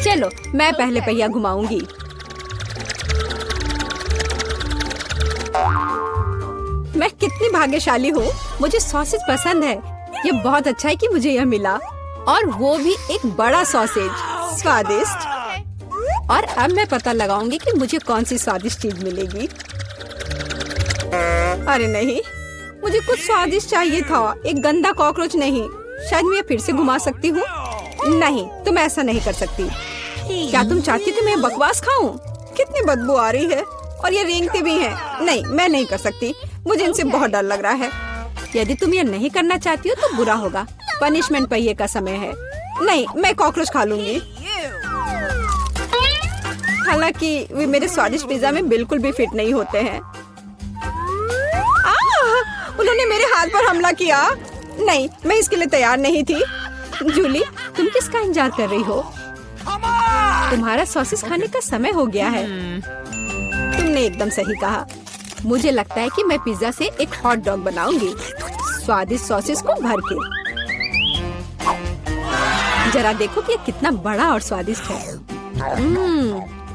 चलो मैं पहले पहिया घुमाऊंगी। मैं कितनी भाग्यशाली हूँ, मुझे सॉसेज पसंद है। ये बहुत अच्छा है कि मुझे यह मिला, और वो भी एक बड़ा सॉसेज, स्वादिष्ट। और अब मैं पता लगाऊंगी कि मुझे कौन सी स्वादिष्ट चीज मिलेगी। अरे नहीं, मुझे कुछ स्वादिष्ट चाहिए था, एक गंदा कॉकरोच नहीं। शायद मैं फिर से घुमा सकती हूँ। नहीं, तुम ऐसा नहीं कर सकती। क्या तुम चाहती हो कि मैं बकवास खाऊं? कितनी बदबू आ रही है, और ये रेंगते भी हैं। नहीं, मैं नहीं कर सकती, मुझे इनसे बहुत डर लग रहा है। यदि तुम ये नहीं करना चाहती हो तो बुरा होगा। पनिशमेंट पहिए का समय है। नहीं, मैं कॉकरोच खा लूंगी। हालांकि वे मेरे स्वादिष्ट पिज्जा में बिल्कुल भी फिट नहीं होते हैं। उन्होंने मेरे हाथ पर हमला किया। नहीं, मैं इसके लिए तैयार नहीं थी। जूली, तुम किसका इंतजार कर रही हो? तुम्हारा सॉसेस खाने का समय हो गया है। तुमने एकदम सही कहा। मुझे लगता है कि मैं पिज्जा से एक हॉट डॉग बनाऊंगी, स्वादिष्ट सॉसेस को भर के। जरा देखो कि ये कितना बड़ा और स्वादिष्ट है।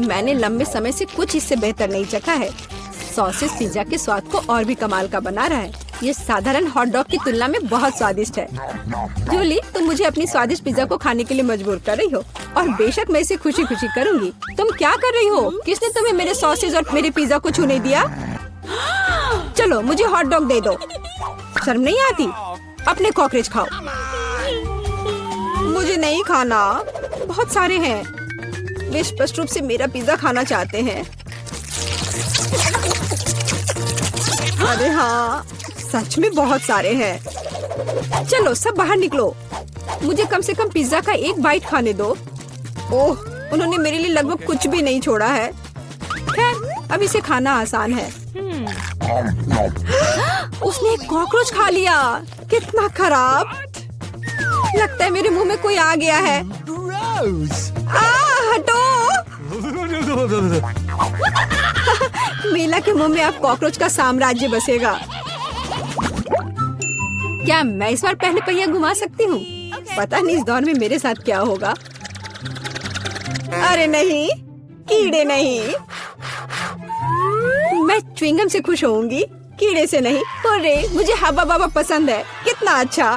मैंने लंबे समय से कुछ इससे बेहतर नहीं चखा है। सॉसेस पिज्जा के स्वाद को और भी कमाल का बना रहा है। ये साधारण हॉट डॉग की तुलना में बहुत स्वादिष्ट है। जूली, तुम मुझे अपनी स्वादिष्ट पिज्जा को खाने के लिए मजबूर कर रही हो, और बेशक मैं इसे खुशी खुशी करूंगी। तुम क्या कर रही हो? किसने तुम्हें मेरे सॉसेज और मेरे पिज्जा को छूने दिया? चलो मुझे हॉट डॉग दे दो। शर्म नहीं आती? अपने कॉकरोच खाओ। मुझे नहीं खाना, बहुत सारे हैं। वे स्पष्ट रूप से मेरा पिज्जा खाना चाहते हैं। अरे हाँ, सच में बहुत सारे हैं। चलो सब बाहर निकलो, मुझे कम से कम पिज्जा का एक बाइट खाने दो। ओह, उन्होंने मेरे लिए लगभग कुछ भी नहीं छोड़ा है। खैर, अब इसे खाना आसान है। उसने एक कॉकरोच खा लिया। कितना खराब। लगता है मेरे मुंह में कोई आ गया है। हटो। मीला के मुंह में अब कॉकरोच का साम्राज्य बसेगा। क्या मैं इस बार पहले पहिया घुमा सकती हूँ? पता नहीं इस दौर में मेरे साथ क्या होगा। अरे नहीं, कीड़े नहीं। मैं च्युइंगम से खुश होऊंगी, कीड़े से नहीं। अरे मुझे हब्बा बाबा पसंद है। कितना अच्छा।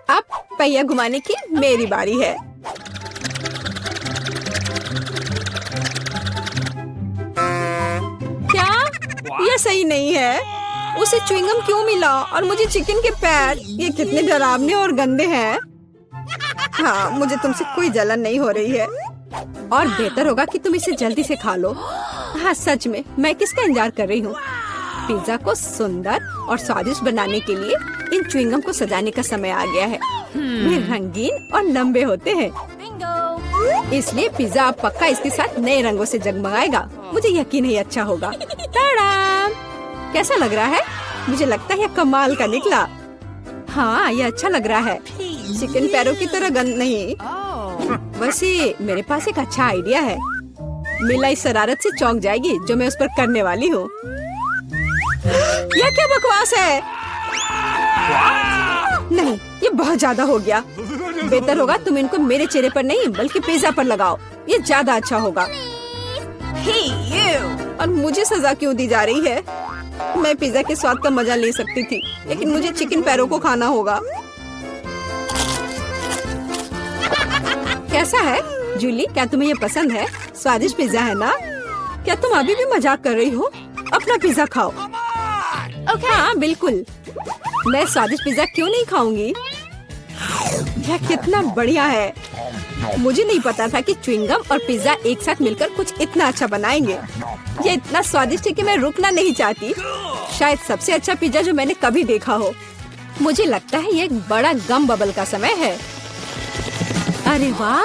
अब पहिया घुमाने की मेरी बारी है। क्या यह सही नहीं है? उसे च्युइंगम क्यों मिला और मुझे चिकन के पैर? ये कितने डरावने और गंदे हैं। हाँ, मुझे तुमसे कोई जलन नहीं हो रही है, और बेहतर होगा कि तुम इसे जल्दी से खा लो। हाँ सच में, मैं किसका इंतजार कर रही हूँ? पिज्जा को सुंदर और स्वादिष्ट बनाने के लिए इन च्युइंगम को सजाने का समय आ गया है। वे रंगीन और लंबे होते हैं, इसलिए पिज्जा अब पक्का इसके साथ नए रंगों से जगमगाएगा। मुझे यकीन है अच्छा होगा। टाडाम! कैसा लग रहा है? मुझे लगता है यह कमाल का निकला। हाँ, यह अच्छा लग रहा है। चिकन पैरों की तरह गंद नहीं। वैसे मेरे पास एक अच्छा आइडिया है। मीला इस शरारत से चौंक जाएगी जो मैं उस पर करने वाली हूँ। यह क्या बकवास है? नहीं, ये बहुत ज्यादा हो गया। बेहतर होगा तुम इनको मेरे चेहरे पर नहीं बल्कि पिज्जा पर लगाओ, ये ज्यादा अच्छा होगा। और मुझे सजा क्यों दी जा रही है? मैं पिज्जा के स्वाद का मजा ले सकती थी, लेकिन मुझे चिकन पैरों को खाना होगा। कैसा है जूली? क्या तुम्हें ये पसंद है? स्वादिष्ट पिज्जा है ना? क्या तुम अभी भी मजाक कर रही हो? अपना पिज्जा खाओ। हाँ बिल्कुल, मैं स्वादिष्ट पिज्जा क्यों नहीं खाऊंगी? यह कितना बढ़िया है। मुझे नहीं पता था कि च्युइंगम और पिज्जा एक साथ मिलकर कुछ इतना अच्छा बनाएंगे। ये इतना स्वादिष्ट है कि मैं रुकना नहीं चाहती। शायद सबसे अच्छा पिज्जा जो मैंने कभी देखा हो। मुझे लगता है ये एक बड़ा गम बबल का समय है। अरे वाह,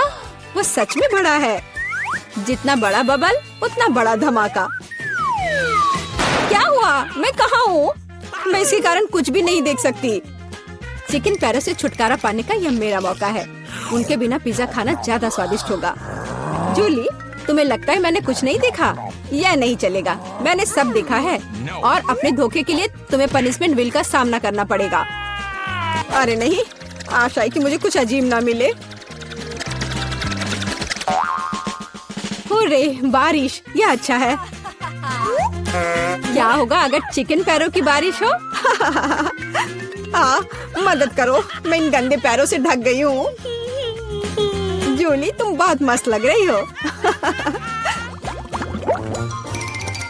वो सच में बड़ा है। जितना बड़ा बबल उतना बड़ा धमाका। क्या हुआ? मैं कहाँ हूँ? मैं इसके कारण कुछ भी नहीं देख सकती। चिकन पैरों से छुटकारा पाने का यह मेरा मौका है। उनके बिना पिज्जा खाना ज्यादा स्वादिष्ट होगा। जूली, तुम्हें लगता है मैंने कुछ नहीं देखा? यह नहीं चलेगा, मैंने सब देखा है, और अपने धोखे के लिए तुम्हें पनिशमेंट बिल का सामना करना पड़ेगा। अरे नहीं, आशा है कि मुझे कुछ अजीब ना मिले। रे बारिश, ये अच्छा है। क्या होगा अगर चिकन पैरों की बारिश हो? मदद करो, मैं इन गंदे पैरों से ढक गई हूँ। जूली तुम बहुत मस्त लग रही हो।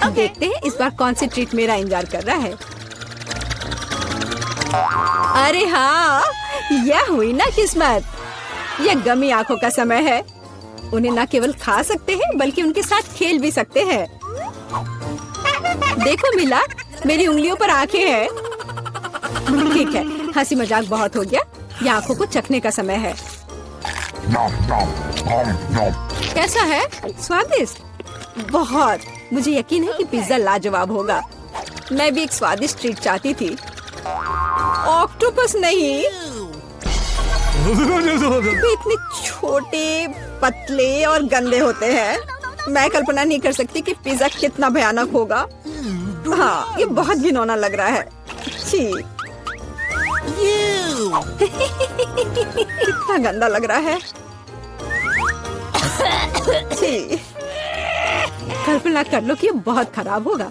अब देखते हैं इस बार कौन सी ट्रीट मेरा इंतजार कर रहा है। अरे हाँ, यह हुई ना किस्मत। यह गमी आंखों का समय है। उन्हें न केवल खा सकते हैं बल्कि उनके साथ खेल भी सकते हैं। देखो मिला, मेरी उंगलियों पर आंखें हैं। ठीक है, हंसी मजाक बहुत हो गया। ये आंखों को चखने का समय है। कैसा है? स्वादिष्ट? बहुत। मुझे यकीन है कि पिज्जा लाजवाब होगा। मैं भी एक स्वादिष्ट ट्रीट चाहती थी। ऑक्टोपस नहीं। वे इतने छोटे, पतले और गंदे होते हैं। मैं कल्पना नहीं कर सकती कि पिज्जा कितना भयानक होगा। हाँ, ये बहुत घिनौना लग रहा है। छी। कितना गंदा लग रहा है। छी। कल्पना कर लो कि ये बहुत खराब होगा।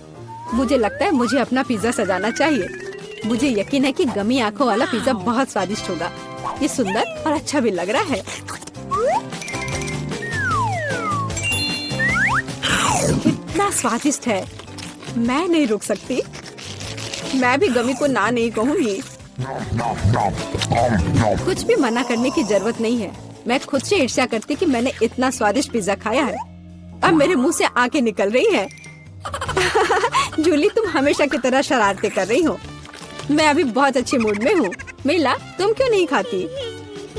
मुझे लगता है मुझे अपना पिज्जा सजाना चाहिए। मुझे यकीन है कि गमी आंखों वाला पिज्जा बहुत स्वादिष्ट होगा। ये सुंदर और अच्छा भी लग रहा है। कितना स्वादिष्ट है। मैं नहीं रुक सकती। मैं भी गमी को ना नहीं कहूँगी। कुछ भी मना करने की जरूरत नहीं है। मैं खुद से ईर्ष्या करती कि मैंने इतना स्वादिष्ट पिज्जा खाया है। अब मेरे मुंह से आंखें निकल रही हैं। जूली तुम हमेशा की तरह शरारतें कर रही हो। मैं अभी बहुत अच्छे मूड में हूँ। मिला, तुम क्यों नहीं खाती?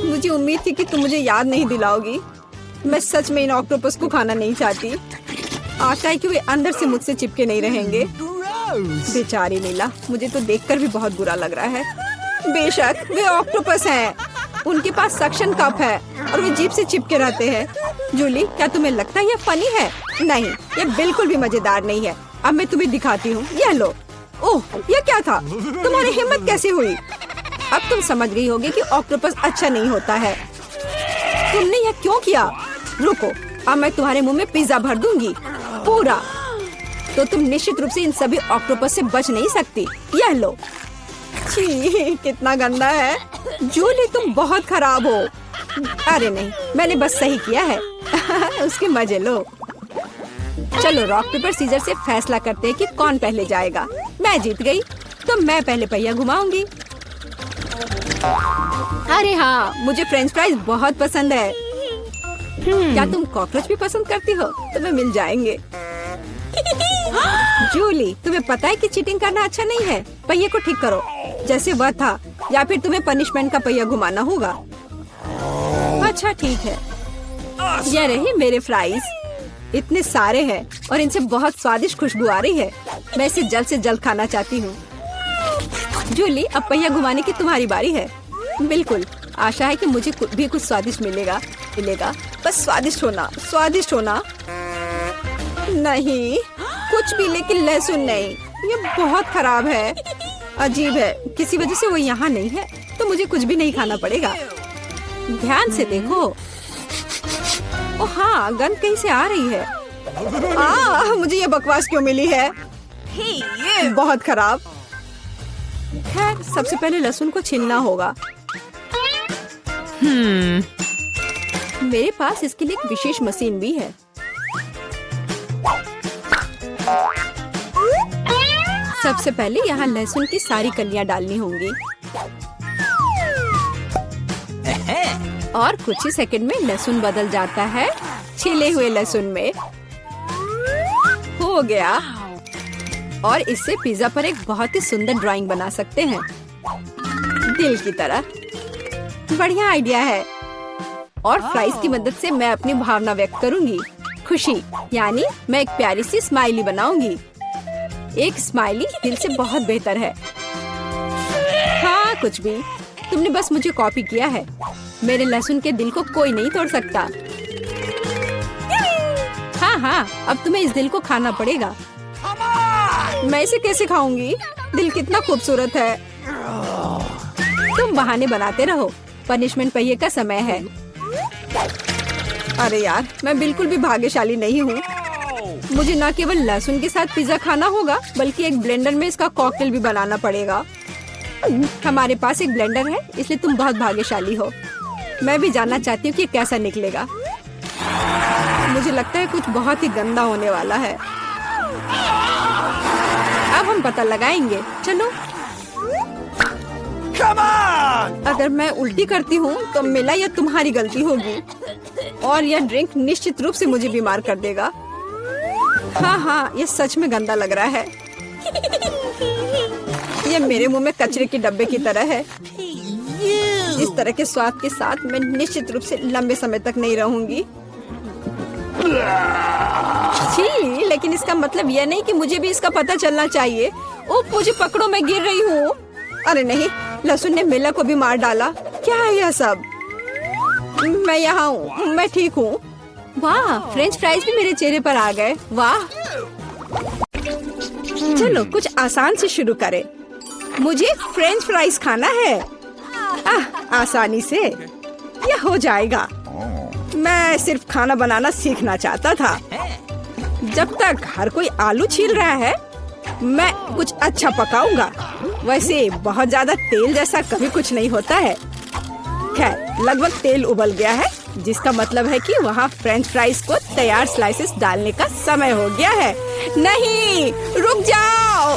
मुझे उम्मीद थी कि तुम मुझे याद नहीं दिलाओगी। मैं सच में इन ऑक्टोपस को खाना नहीं चाहती। आशा है कि वे अंदर से मुझसे चिपके नहीं रहेंगे। बेचारी नीला, मुझे तो देखकर भी बहुत बुरा लग रहा है। बेशक वे ऑक्टोपस हैं। उनके पास सक्शन कप है और वे जीभ से चिपके रहते हैं। जूली, क्या तुम्हें लगता है यह फनी है? नहीं, यह बिल्कुल भी मजेदार नहीं है। अब मैं तुम्हें दिखाती हूँ। यह लो। ओह, यह क्या था? तुम्हारी हिम्मत कैसे हुई? अब तुम समझ गई होगी कि ऑक्टोपस अच्छा नहीं होता है। तुमने यह क्यों किया? रुको, अब मैं तुम्हारे मुंह में पिज्जा भर दूंगी, पूरा। तो तुम निश्चित रूप से इन सभी ऑक्टोपस से बच नहीं सकती। यह लो। छी, कितना गंदा है। जूली तुम बहुत खराब हो। अरे नहीं, मैंने बस सही किया है। उसके मजे लो। चलो रॉक पेपर सीजर से फैसला करते हैं कि कौन पहले जाएगा। मैं जीत गई तो मैं पहले पहिया घुमाऊंगी। अरे हाँ, मुझे फ्रेंच फ्राइज बहुत पसंद है। क्या तुम कॉकरोच भी पसंद करती हो? तुम्हें मिल जाएंगे। जूली, तुम्हें पता है कि चीटिंग करना अच्छा नहीं है। पहिए को ठीक करो जैसे वह था, या फिर तुम्हें पनिशमेंट का पहिया घुमाना होगा। अच्छा ठीक है। ये रहे मेरे फ्राइज। इतने सारे हैं और इनसे बहुत स्वादिष्ट खुशबू आ रही है। मैं इसे जल्द से जल्द खाना चाहती हूँ। जूली, अब पहिया घुमाने की तुम्हारी बारी है। बिल्कुल, आशा है कि मुझे भी कुछ स्वादिष्ट मिलेगा। बस स्वादिष्ट होना। नहीं, कुछ भी, लेकिन लहसुन नहीं। ये बहुत खराब है। अजीब है, किसी वजह से वो यहाँ नहीं है तो मुझे कुछ भी नहीं खाना पड़ेगा। ध्यान से देखो। ओ हाँ, गंध कहीं से आ रही है। मुझे ये बकवास क्यों मिली है? बहुत खराब। खैर, सबसे पहले लहसुन को छीलना होगा। मेरे पास इसके लिए एक विशेष मशीन भी है। सबसे पहले यहाँ लहसुन की सारी कलियां डालनी होंगी और कुछ ही सेकंड में लहसुन बदल जाता है छिले हुए लहसुन में। हो गया। और इससे पिज्जा पर एक बहुत ही सुंदर ड्राइंग बना सकते हैं, दिल की तरह। बढ़िया आइडिया है। और फ्राइज की मदद से मैं अपनी भावना व्यक्त करूंगी। खुशी, यानी मैं एक प्यारी सी स्माइली बनाऊंगी। एक स्माइली दिल से बहुत बेहतर है। हाँ, कुछ भी। तुमने बस मुझे कॉपी किया है। मेरे लहसुन के दिल को कोई नहीं तोड़ सकता। हाँ, अब तुम्हें इस दिल को खाना पड़ेगा। मैं इसे कैसे खाऊंगी? दिल कितना खूबसूरत है। तुम बहाने बनाते रहो। पनिशमेंट पहिए का समय है। अरे यार, मैं बिल्कुल भी भाग्यशाली नहीं हूँ। मुझे न केवल लहसुन के साथ पिज्जा खाना होगा बल्कि एक ब्लेंडर में इसका कॉकटेल भी बनाना पड़ेगा। हमारे पास एक ब्लेंडर है, इसलिए तुम बहुत भाग्यशाली हो। मैं भी जानना चाहती हूँ कि कैसा निकलेगा। मुझे लगता है कुछ बहुत ही गंदा होने वाला है। अब हम पता लगाएंगे। चलो। अगर मैं उल्टी करती हूँ तो मेरा या तुम्हारी गलती होगी और यह ड्रिंक निश्चित रूप से मुझे बीमार कर देगा। हाँ, ये सच में गंदा लग रहा है। ये मेरे मुंह में कचरे के डब्बे की तरह है। इस तरह के स्वाद के साथ मैं निश्चित रूप से लंबे समय तक नहीं रहूंगी। छी, लेकिन इसका मतलब यह नहीं कि मुझे भी इसका पता चलना चाहिए। ओह, मुझे पकड़ो, मैं गिर रही हूँ। अरे नहीं, लहसुन ने मिला को भी मार डाला। क्या है यह सब? मैं यहाँ हूँ, मैं ठीक हूँ। वाह, फ्रेंच फ्राइज भी मेरे चेहरे पर आ गए। वाह। चलो कुछ आसान से शुरू करें। मुझे फ्रेंच फ्राइज खाना है। आसानी से यह हो जाएगा। मैं सिर्फ खाना बनाना सीखना चाहता था। जब तक हर कोई आलू छील रहा है, मैं कुछ अच्छा पकाऊंगा। वैसे बहुत ज्यादा तेल जैसा कभी कुछ नहीं होता है। खैर, लगभग तेल उबल गया है, जिसका मतलब है कि वहाँ फ्रेंच फ्राइज को तैयार स्लाइसेस डालने का समय हो गया है। नहीं, रुक जाओ।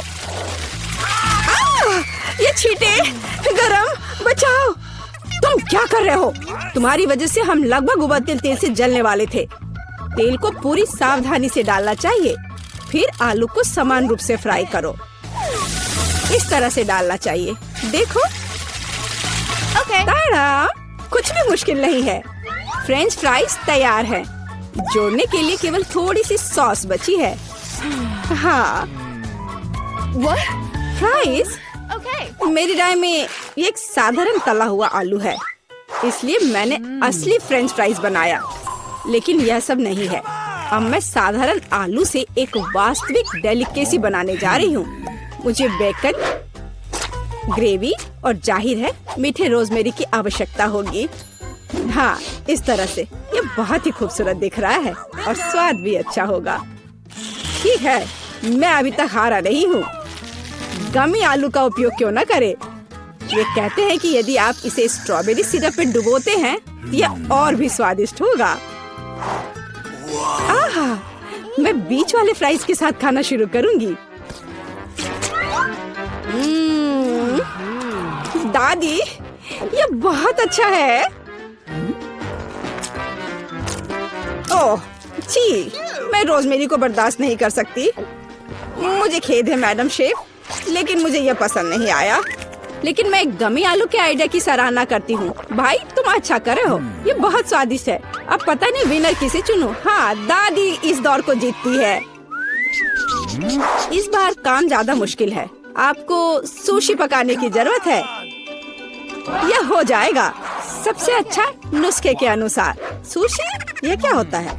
ये छींटे, गरम, बचाओ। तुम क्या कर रहे हो? तुम्हारी वजह से हम लगभग उबलते तेल से जलने वाले थे। तेल को पूरी सावधानी से डालना चाहिए। फिर आलू को समान रूप से फ्राई करो। इस तरह से डालना चाहिए। देखो, ताड़ा, कुछ भी मुश्किल नहीं है। फ्रेंच फ्राइज तैयार है। जोड़ने के लिए केवल थोड़ी सी सॉस बची है। हाँ, फ्राइज मेरी राय में ये एक साधारण तला हुआ आलू है, इसलिए मैंने असली फ्रेंच फ्राइज बनाया। लेकिन यह सब नहीं है। अब मैं साधारण आलू से एक वास्तविक डेलिकेसी बनाने जा रही हूँ। मुझे बेकन, ग्रेवी और जाहिर है मीठे रोजमेरी की आवश्यकता होगी। हाँ, इस तरह से ये बहुत ही खूबसूरत दिख रहा है और स्वाद भी अच्छा होगा। ठीक है, मैं अभी तक हारा नहीं हूँ। गमी आलू का उपयोग क्यों न करें? ये कहते हैं कि यदि आप इसे स्ट्रॉबेरी सिरप में डुबोते हैं तो यह और भी स्वादिष्ट होगा। आहा, मैं बीच वाले फ्राइज के साथ खाना शुरू करूंगी। दादी, ये बहुत अच्छा है। ओह, छी, मैं रोजमेरी को बर्दाश्त नहीं कर सकती। मुझे खेद है मैडम शेफ, लेकिन मुझे यह पसंद नहीं आया। लेकिन मैं गमी आलू के आइडिया की सराहना करती हूँ। भाई, तुम अच्छा कर रहे हो। ये बहुत स्वादिष्ट है। अब पता नहीं विनर किसे चुनूं। हाँ, दादी इस दौर को जीतती है। इस बार काम ज्यादा मुश्किल है। आपको सुशी पकाने की जरूरत है। यह हो जाएगा सबसे अच्छा नुस्खे के अनुसार। सुशी, यह क्या होता है?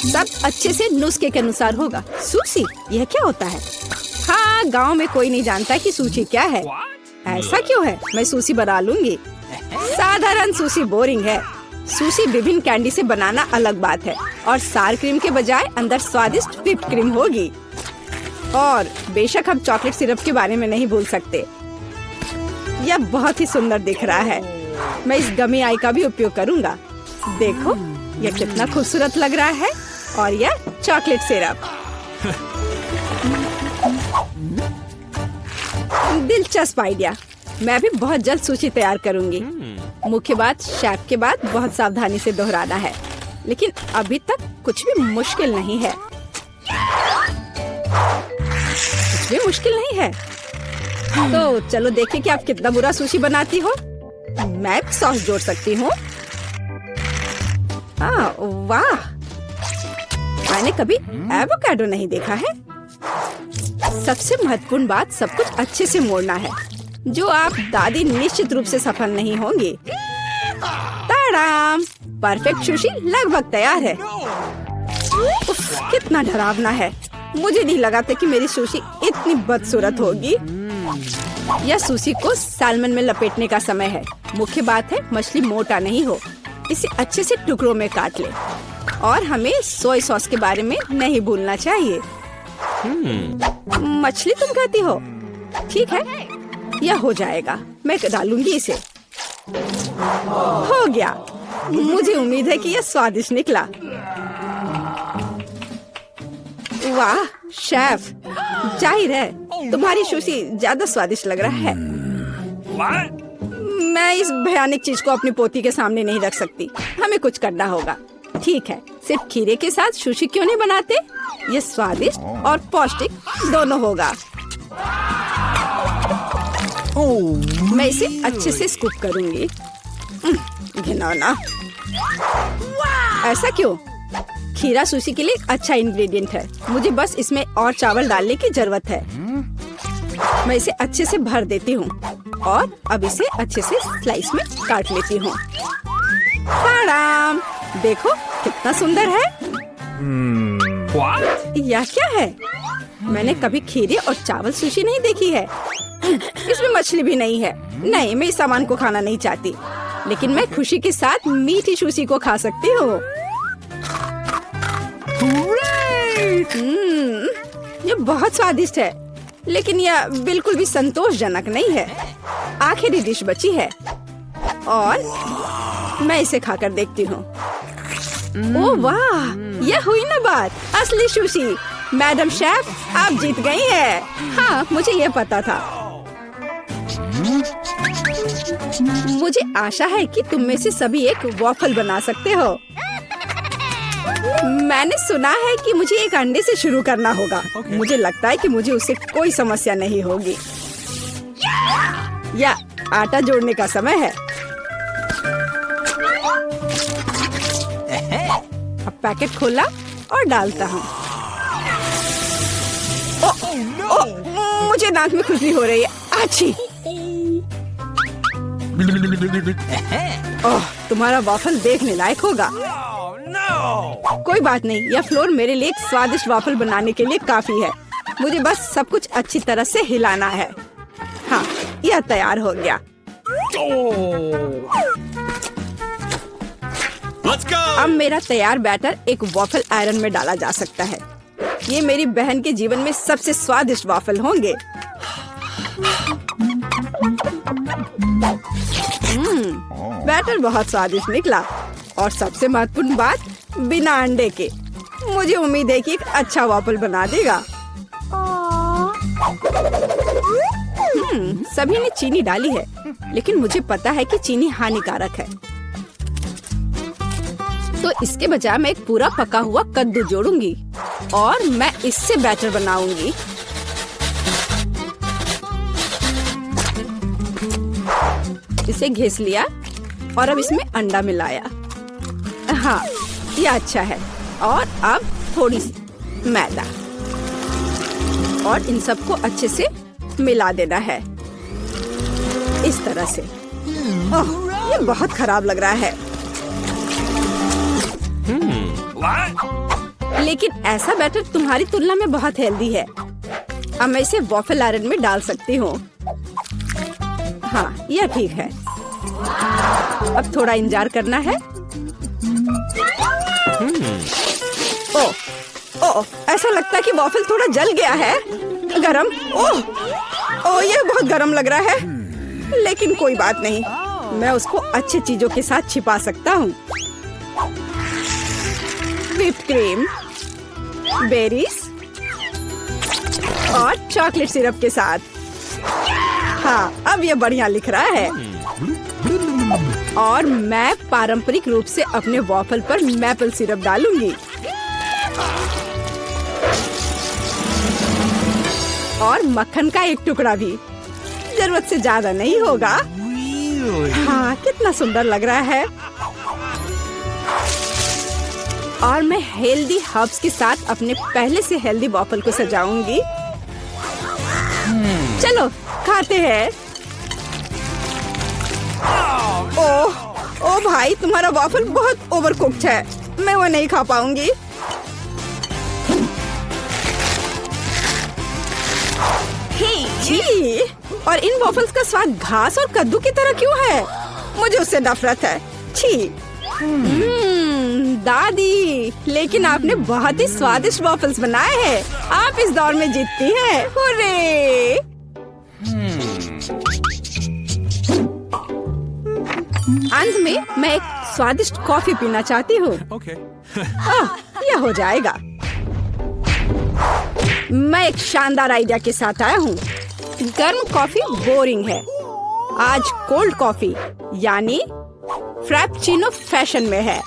सब अच्छे से नुस्खे के अनुसार होगा। सुशी, यह क्या होता है? हाँ, गांव में कोई नहीं जानता कि सुशी क्या है। ऐसा क्यों है? मैं सुशी बना लूंगी। साधारण सुशी बोरिंग है। सुशी विभिन्न कैंडी से बनाना अलग बात है और सार क्रीम के बजाय अंदर स्वादिष्ट व्हिप्ड क्रीम होगी। और बेशक हम चॉकलेट सिरप के बारे में नहीं भूल सकते। यह बहुत ही सुंदर दिख रहा है। मैं इस गमी आई का भी उपयोग करूंगा। देखो, यह कितना खूबसूरत लग रहा है। और यह चॉकलेट सिरप। दिलचस्प आइडिया। मैं भी बहुत जल्द सुशी तैयार करूंगी। मुख्य बात शेफ के बाद बहुत सावधानी से दोहराना है। लेकिन अभी तक कुछ भी मुश्किल नहीं है। कुछ भी मुश्किल नहीं है। तो चलो देखें कि आप कितना बुरा सुशी बनाती हो। मैं भी सॉस जोड़ सकती हूँ। वाह, मैंने कभी एवोकाडो नहीं देखा है। सबसे महत्वपूर्ण बात, सब कुछ अच्छे से मोड़ना है, जो आप दादी निश्चित रूप से सफल नहीं होंगे। ताड़ाम, परफेक्ट सुशी लगभग तैयार है। उफ, कितना डरावना है। मुझे नहीं लगा था कि मेरी सुशी इतनी बदसूरत होगी। यह सुशी को सालमन में लपेटने का समय है। मुख्य बात है मछली मोटा नहीं हो। इसे अच्छे से टुकड़ों में काट ले। और हमें सोया सॉस के बारे में नहीं भूलना चाहिए। मछली तुम खाती हो? ठीक है, यह हो जाएगा। मैं डालूंगी इसे। हो गया। मुझे उम्मीद है कि यह स्वादिष्ट निकला। वाह शेफ, जाहिर है तुम्हारी सुशी ज्यादा स्वादिष्ट लग रहा है। मैं इस भयानक चीज को अपनी पोती के सामने नहीं रख सकती। हमें कुछ करना होगा। ठीक है, सिर्फ खीरे के साथ सुशी क्यों नहीं बनाते? ये स्वादिष्ट और पौष्टिक दोनों होगा। मैं इसे अच्छे से स्कूप करूंगी। घिनौना। ऐसा क्यों? खीरा सुशी के लिए अच्छा इंग्रेडिएंट है। मुझे बस इसमें और चावल डालने की जरूरत है। मैं इसे अच्छे से भर देती हूँ और अब इसे अच्छे से स्लाइस में काट लेती हूँ। ताड़ाम! देखो कितना सुंदर है। यह क्या है? मैंने कभी खीरे और चावल सुशी नहीं देखी है। इसमें मछली भी नहीं है। नहीं, मैं इस सामान को खाना नहीं चाहती, लेकिन मैं खुशी के साथ मीठी सुशी को खा सकती हूँ। ये बहुत स्वादिष्ट है, लेकिन यह बिल्कुल भी संतोषजनक नहीं है। आखिरी डिश बची है और मैं इसे खाकर देखती हूँ। ओह वाह, यह हुई ना बात, असली सुशी। मैडम शेफ, आप जीत गई हैं। हाँ, मुझे यह पता था। मुझे आशा है कि तुम में से सभी एक वॉफल बना सकते हो। मैंने सुना है कि मुझे एक अंडे से शुरू करना होगा। मुझे लगता है कि मुझे उससे कोई समस्या नहीं होगी। या आटा जोड़ने का समय है। अब पैकेट खोला और डालता हूँ। मुझे नाक में खुजली हो रही है। आछी! ओह, तुम्हारा वॉफल देखने लायक होगा। कोई बात नहीं, यह फ्लोर मेरे लिए एक स्वादिष्ट वॉफल बनाने के लिए काफी है। मुझे बस सब कुछ अच्छी तरह से हिलाना है। हाँ, यह तैयार हो गया। अब मेरा तैयार बैटर एक वॉफल आयरन में डाला जा सकता है। ये मेरी बहन के जीवन में सबसे स्वादिष्ट वॉफल होंगे। बैटर बहुत स्वादिष्ट निकला और सबसे महत्वपूर्ण बात, बिना अंडे के। मुझे उम्मीद है कि एक अच्छा वॉफल बना देगा। सभी ने चीनी डाली है, लेकिन मुझे पता है कि चीनी हानिकारक है। तो इसके बजाय मैं एक पूरा पका हुआ कद्दू जोड़ूंगी और मैं इससे बैटर बनाऊंगी। इसे घिस लिया और अब इसमें अंडा मिलाया। हाँ, यह अच्छा है। और अब थोड़ी सी मैदा और इन सबको अच्छे से मिला देना है, इस तरह से। ओह, ये बहुत खराब लग रहा है। लेकिन ऐसा बैटर तुम्हारी तुलना में बहुत हेल्दी है। अब मैं इसे वॉफल आयरन में डाल सकती हूँ। हाँ, यह ठीक है। अब थोड़ा इंतजार करना है। ओह, ओह, ऐसा लगता है कि वॉफल थोड़ा जल गया है। गरम। ओह, ओह, यह बहुत गरम लग रहा है। लेकिन कोई बात नहीं, मैं उसको अच्छी चीजों के साथ छिपा सकता हूँ। व्हिप्ड क्रीम, बेरीज और चॉकलेट सिरप के साथ। हाँ, अब ये बढ़िया लिख रहा है। और मैं पारंपरिक रूप से अपने वॉफल पर मैपल सिरप डालूंगी और मक्खन का एक टुकड़ा भी। जरूरत से ज्यादा नहीं होगा। हाँ, कितना सुंदर लग रहा है। और मैं हेल्दी हर्ब्स के साथ अपने पहले से हेल्दी वॉफल को सजाऊंगी। चलो खाते हैं। ओह, ओ भाई, तुम्हारा वॉफल बहुत ओवरकुक्ड है। मैं वो नहीं खा पाऊंगी। छी! और इन वॉफल्स का स्वाद घास और कद्दू की तरह क्यों है? मुझे उससे नफरत है। छी! दादी, लेकिन आपने बहुत ही स्वादिष्ट वॉफल्स बनाए हैं। आप इस दौर में जीतती हैं। हुर्रे! अंत में मैं एक स्वादिष्ट कॉफी पीना चाहती हूँ। यह हो जाएगा। मैं एक शानदार आइडिया के साथ आया हूँ। गर्म कॉफी बोरिंग है। आज कोल्ड कॉफी यानी फ्रैप्पुचिनो फैशन में है।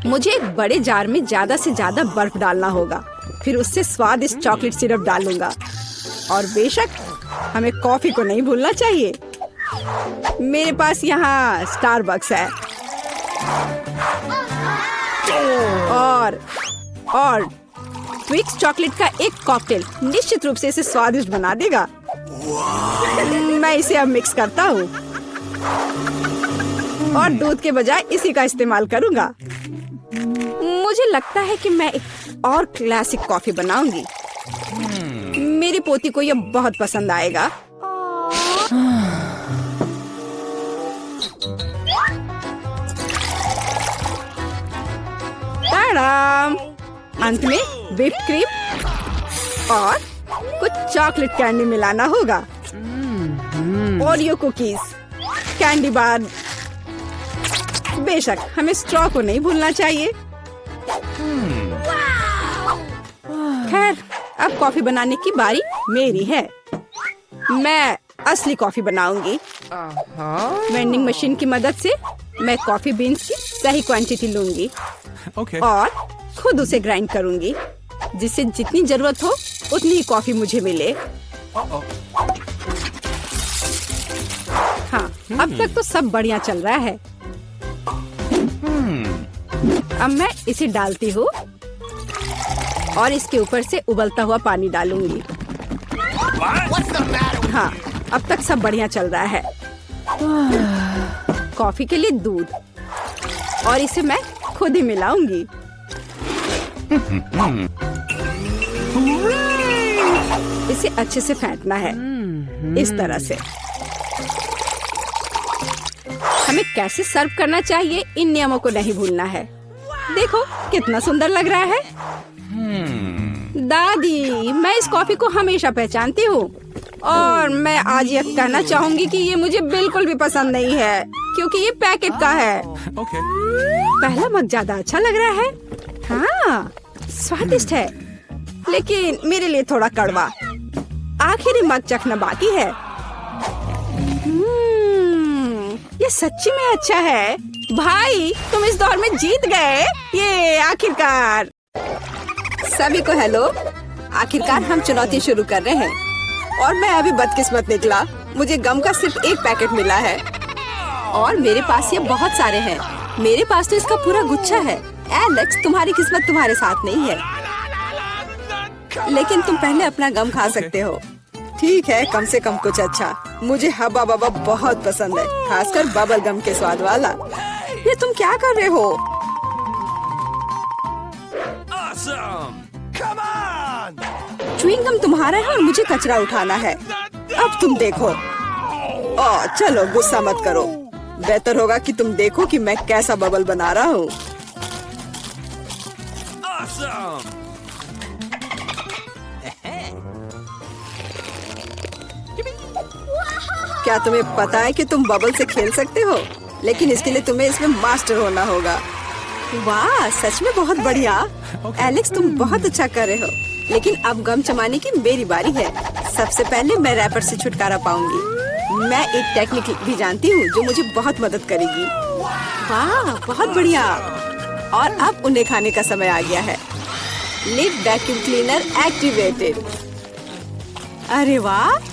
मुझे एक बड़े जार में ज्यादा से ज्यादा बर्फ डालना होगा, फिर उससे स्वादिष्ट चॉकलेट सिरप डालूंगा। और बेशक हमें कॉफी को नहीं भूलना चाहिए। मेरे पास यहाँ स्टारबक्स है और ट्विक्स चॉकलेट का एक कॉकटेल निश्चित रूप से इसे स्वादिष्ट बना देगा। मैं इसे अब मिक्स करता हूँ और दूध के बजाय इसी का इस्तेमाल करूँगा। मुझे लगता है कि मैं एक और क्लासिक कॉफी बनाऊंगी। मेरी पोती को यह बहुत पसंद आएगा। टाडाम! अंत में व्हिप्ड क्रीम और कुछ चॉकलेट कैंडी मिलाना होगा। Oreo cookies, candy bar. बेशक हमें स्ट्रॉ को नहीं भूलना चाहिए। खैर, अब कॉफी बनाने की बारी मेरी है। मैं असली कॉफी बनाऊंगी। वेंडिंग मशीन की मदद से मैं कॉफी बीन्स की सही क्वांटिटी लूंगी और खुद उसे ग्राइंड करूंगी, जिससे जितनी जरूरत हो उतनी ही कॉफी मुझे मिले। हाँ, अब तक तो सब बढ़िया चल रहा है। अब मैं इसे डालती हूँ और इसके ऊपर से उबलता हुआ पानी डालूंगी। हाँ, अब तक सब बढ़िया चल रहा है। कॉफी के लिए दूध और इसे मैं खुद ही मिलाऊंगी। इसे अच्छे से फेंटना है, इस तरह से। हमें कैसे सर्व करना चाहिए, इन नियमों को नहीं भूलना है। देखो कितना सुंदर लग रहा है। दादी, मैं इस कॉफी को हमेशा पहचानती हूँ और मैं आज यह कहना चाहूँगी कि ये मुझे बिल्कुल भी पसंद नहीं है, क्योंकि ये पैकेट का है। पहला मग ज्यादा अच्छा लग रहा है। हाँ, स्वादिष्ट है, लेकिन मेरे लिए थोड़ा कड़वा। आखिरी मग चखना बाकी है। ये सच्ची में अच्छा है। भाई, तुम इस दौर में जीत गए। ये आखिरकार। सभी को हेलो। आखिरकार हम चुनौती शुरू कर रहे हैं और मैं अभी बदकिस्मत निकला। मुझे गम का सिर्फ एक पैकेट मिला है और मेरे पास ये बहुत सारे हैं। मेरे पास तो इसका पूरा गुच्छा है। एलेक्स, तुम्हारी किस्मत तुम्हारे साथ नहीं है, लेकिन तुम पहले अपना गम खा सकते हो। ठीक है, कम से कम कुछ अच्छा। मुझे हब्बा बब्बा बहुत पसंद है, खासकर बबल गम के स्वाद वाला। ये तुम क्या कर रहे हो? च्युइंग गम तुम्हारा है और मुझे कचरा उठाना है। अब तुम देखो। चलो गुस्सा मत करो। बेहतर होगा कि तुम देखो कि मैं कैसा बबल बना रहा हूँ। क्या तुम्हें पता है कि तुम बबल से खेल सकते हो? लेकिन इसके लिए तुम्हें इसमें मास्टर होना होगा। वाह, सच में बहुत बढ़िया। एलेक्स, तुम बहुत अच्छा कर रहे हो। लेकिन अब गम चबाने की मेरी बारी है। सबसे पहले मैं रैपर से छुटकारा पाऊंगी। मैं एक टेक्निक भी जानती हूँ जो मुझे बहुत मदद करेगी। वाह, बहुत बढ़िया। और अब उन्हें खाने का समय आ गया है। Lid vacuum cleaner activated. अरे वाह।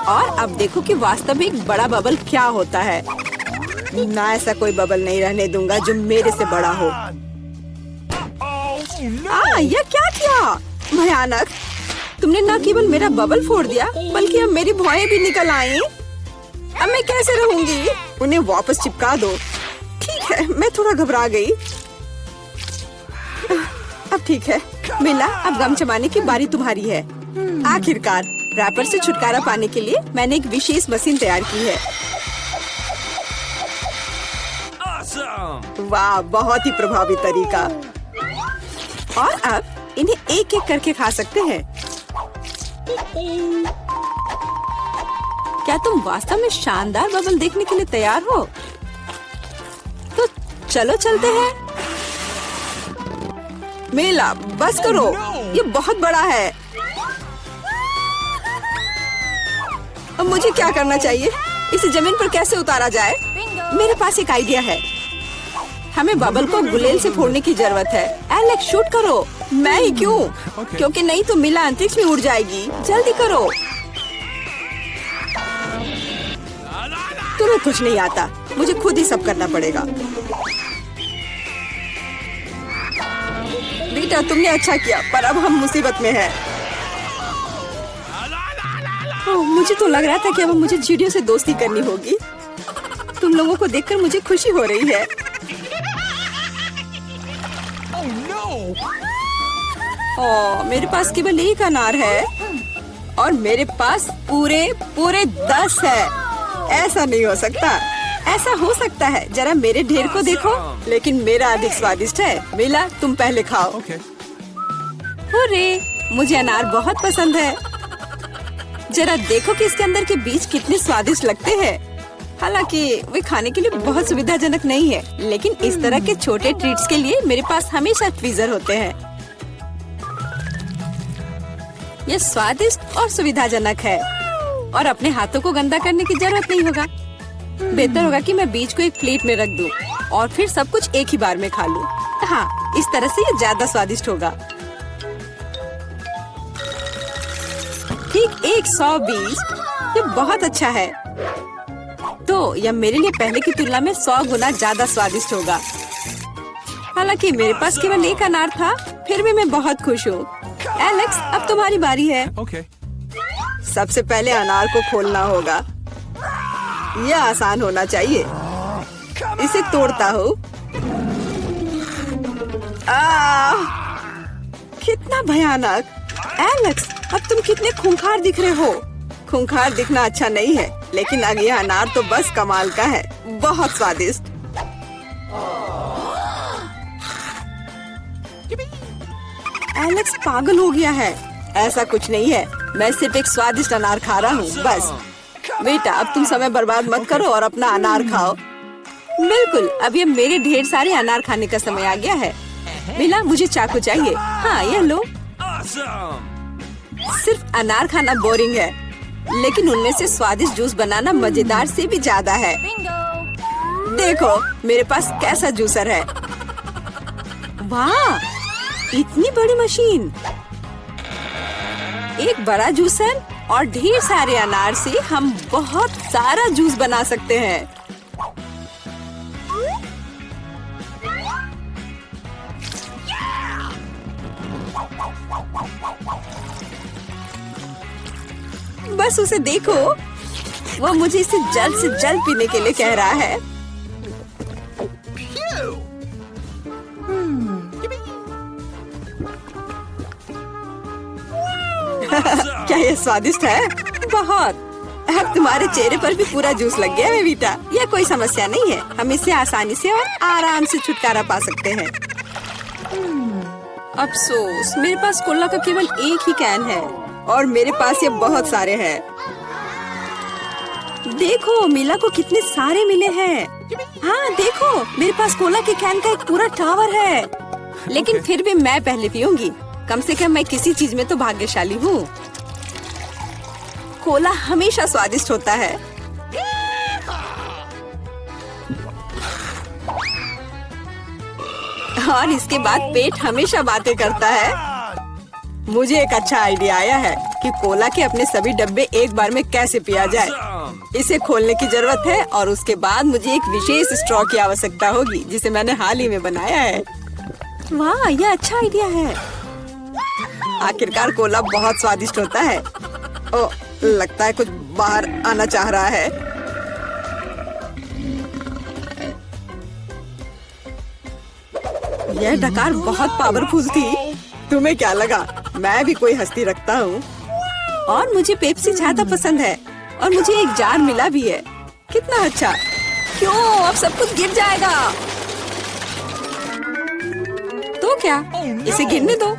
और अब देखो कि वास्तव में एक बड़ा बबल क्या होता है। ना, ऐसा कोई बबल नहीं रहने दूंगा जो मेरे से बड़ा हो। यह क्या किया? भयानक। तुमने न केवल मेरा बबल फोड़ दिया, बल्कि अब मेरी भौएं भी निकल आई। अब मैं कैसे रहूंगी? उन्हें वापस चिपका दो। ठीक है, मैं थोड़ा घबरा गई। अब ठीक है मिला, अब गम चबाने की बारी तुम्हारी है। आखिरकार रैपर से छुटकारा पाने के लिए मैंने एक विशेष मशीन तैयार की है। वाह, बहुत ही प्रभावी तरीका। और अब इन्हें एक एक करके खा सकते हैं। क्या तुम वास्तव में शानदार बबल देखने के लिए तैयार हो? तो चलो चलते हैं। मेला, बस करो, ये बहुत बड़ा है। अब मुझे क्या करना चाहिए? इसे जमीन पर कैसे उतारा जाए? मेरे पास एक आइडिया है। हमें बबल को गुलेल से फोड़ने की जरूरत है। एलेक्स, शूट करो। मैं ही क्यों? क्योंकि नहीं तो मिला अंतरिक्ष में उड़ जाएगी। जल्दी करो। तुम्हें कुछ नहीं आता, मुझे खुद ही सब करना पड़ेगा। बेटा, तुमने अच्छा किया, पर अब हम मुसीबत में हैं। मुझे तो लग रहा था कि अब मुझे चिड़ियों से दोस्ती करनी होगी। तुम लोगों को देखकर मुझे खुशी हो रही है। मेरे पास केवल एक अनार है और मेरे पास पूरे 10 है। ऐसा नहीं हो सकता। ऐसा हो सकता है, जरा मेरे ढेर को देखो, लेकिन मेरा अधिक स्वादिष्ट है। मिला, तुम पहले खाओ। अरे, मुझे अनार बहुत पसंद है। जरा देखो कि इसके अंदर के बीज कितने स्वादिष्ट लगते हैं। हालांकि वे खाने के लिए बहुत सुविधाजनक नहीं है, लेकिन इस तरह के छोटे ट्रीट्स के लिए मेरे पास हमेशा ट्वीजर होते हैं। ये स्वादिष्ट और सुविधाजनक है और अपने हाथों को गंदा करने की जरूरत नहीं होगा। बेहतर होगा कि मैं बीज को एक प्लेट में रख दूं और फिर सब कुछ एक ही बार में खा लूं। हाँ, इस तरह से ये ज्यादा स्वादिष्ट होगा। ठीक 100 बीज, ये बहुत अच्छा है। तो यह मेरे लिए पहले की तुलना में 100 गुना ज्यादा स्वादिष्ट होगा। हालांकि मेरे पास केवल एक अनार था, फिर भी मैं बहुत खुश हूँ। एलेक्स, अब तुम्हारी बारी है। सबसे पहले अनार को खोलना होगा। यह आसान होना चाहिए। इसे तोड़ता हूँ। कितना भयानक! एलेक्स, अब तुम कितने खूंखार दिख रहे हो। खूंखार दिखना अच्छा नहीं है, लेकिन अब यह अनार तो बस कमाल का है। बहुत स्वादिष्ट। एलेक्स पागल हो गया है। ऐसा कुछ नहीं है, मैं सिर्फ एक स्वादिष्ट अनार खा रहा हूँ, बस। बेटा, अब तुम समय बर्बाद मत करो और अपना अनार खाओ। बिल्कुल, अब ये मेरे ढेर सारे अनार खाने का समय आ गया है। मिला, मुझे चाकू चाहिए। हाँ, यह लो। सिर्फ अनार खाना बोरिंग है, लेकिन उनमें से स्वादिष्ट जूस बनाना मजेदार से भी ज्यादा है। देखो, मेरे पास कैसा जूसर है। वाह, इतनी बड़ी मशीन! एक बड़ा जूसर और ढेर सारे अनार से हम बहुत सारा जूस बना सकते हैं। बस उसे देखो, वो मुझे इसे जल्द से जल्द पीने के लिए कह रहा है। क्या ये स्वादिष्ट है? बहुत। अब तुम्हारे चेहरे पर भी पूरा जूस लग गया है बेटा। यह कोई समस्या नहीं है, हम इससे आसानी से और आराम से छुटकारा पा सकते हैं। अफसोस, मेरे पास कोला का केवल एक ही कैन है और मेरे पास ये बहुत सारे हैं। देखो, मिला को कितने सारे मिले हैं। हाँ देखो, मेरे पास कोला के कैन का एक पूरा टावर है। लेकिन फिर भी मैं पहले पीऊंगी। कम से कम मैं किसी चीज में तो भाग्यशाली हूँ। कोला हमेशा स्वादिष्ट होता है। और इसके बाद पेट हमेशा बातें करता है। मुझे एक अच्छा आइडिया आया है कि कोला के अपने सभी डब्बे एक बार में कैसे पिया जाए। इसे खोलने की जरूरत है और उसके बाद मुझे एक विशेष स्ट्रॉ की आवश्यकता होगी, जिसे मैंने हाल ही में बनाया है। वाह, यह अच्छा आइडिया है। आखिरकार कोला बहुत स्वादिष्ट होता है। ओ, लगता है कुछ बाहर आना चाह रहा है। यह डकार बहुत पावरफुल थी। तुम्हें क्या लगा मैं भी कोई हस्ती रखता हूँ? और मुझे पेप्सी ज्यादा पसंद है और मुझे एक जार मिला भी है। कितना अच्छा! क्यों? अब सब कुछ गिर जाएगा। तो क्या, इसे गिरने दो।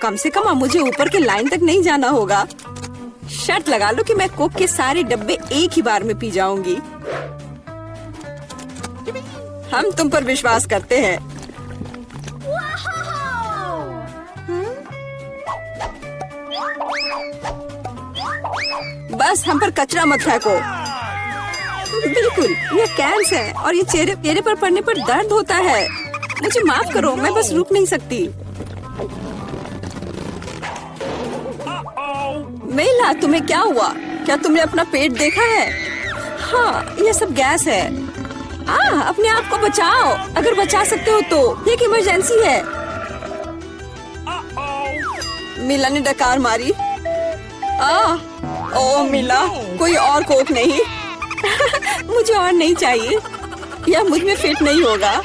कम से कम अब मुझे ऊपर के लाइन तक नहीं जाना होगा। शर्त लगा लो कि मैं कोक के सारे डब्बे एक ही बार में पी जाऊंगी। हम तुम पर विश्वास करते हैं। बस हम पर कचरा मत फेंको। बिल्कुल, ये कैंस है और ये चेहरे पर पड़ने पर दर्द होता है। मुझे माफ करो, मैं बस रुक नहीं सकती। मेला, तुम्हें क्या हुआ? क्या तुमने अपना पेट देखा है? हाँ, ये सब गैस है। अपने आप को बचाओ, अगर बचा सकते हो तो। ये एक इमरजेंसी है। मिला ने डकार मारी। ओ मिला, कोई और कोक नहीं। मुझे और नहीं चाहिए, यह मुझ में फिट नहीं होगा।